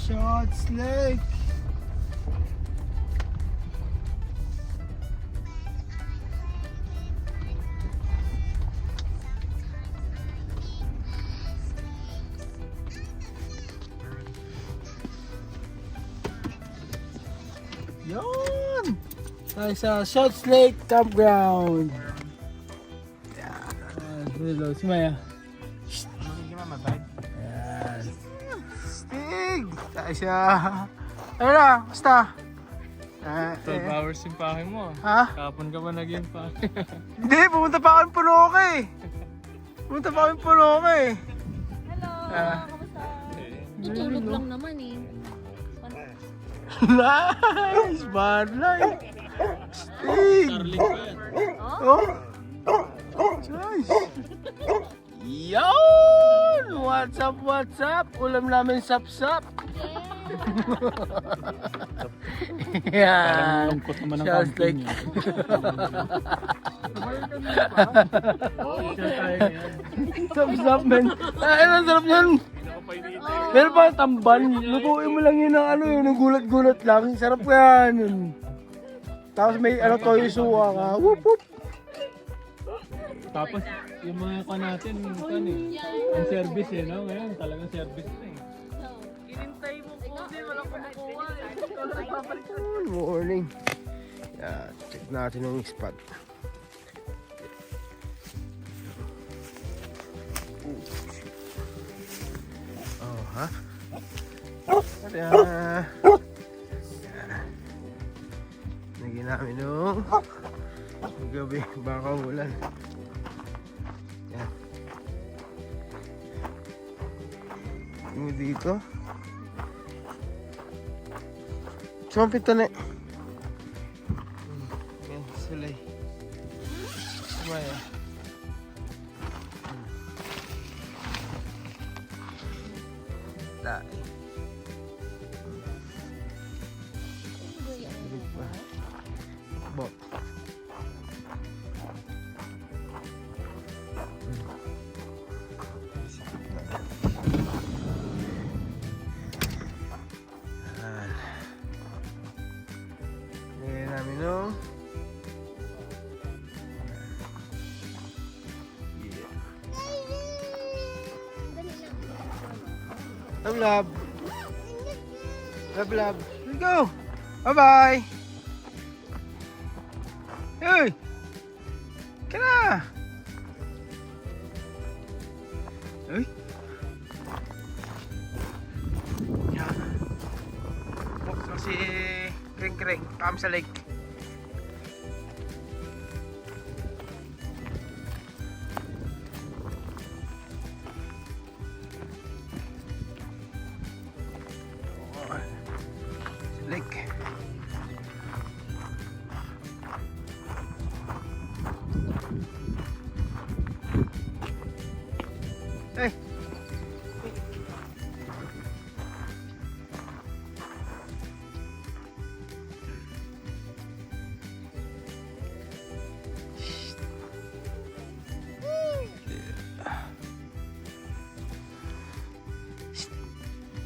Shots Lake. Yun! Tayo sa Shots Lake Campground. Hello, si Maya. Ayan. Stig! Tayo siya. Ayun na, basta. 12 hours yung pahe mo. Ha? Kapon ka ba naging pahe? Hindi, pumunta pa ako ng Punoke eh. Pumunta pa ako ng Punoke eh. Hello, kamusta? Tutulog lang naman eh. Nice! Bad light! Stig! Starlink ba yan? Oh! Nice! Yun! What's up, what's up? Ulam namin sap-sap. Yan. Lungkot naman ang Shots camping Lake. Sap-sap, men. Ay, ang sarap yan. Pero pa tamban, lutuin mo lang yun ng ano yun, ng gulat-gulat lang. Sarap yan. Tapos may ano, toyo suwa ka. Whoop whoop. Tapos yung mga ka natin, ang service eh, no? Ngayon talagang service na eh. Inintay mo po din, walang kumukuha eh. Good morning. Yeah, check natin yung spot. Oh, ha? Tada! Lagyan namin nung gabi, baka ulan. Yan. Tingin dito. Sumampit to na. Yan, sulay. Sumaya. Dai. Bo. Ngayon namin nung Love, love. Love, love. Let's go. Bye-bye. Hey. Ka na. Uy. Yan. Bukso si Kring-Kring. Pam sa lake. Lake. Hey.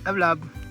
Love, love.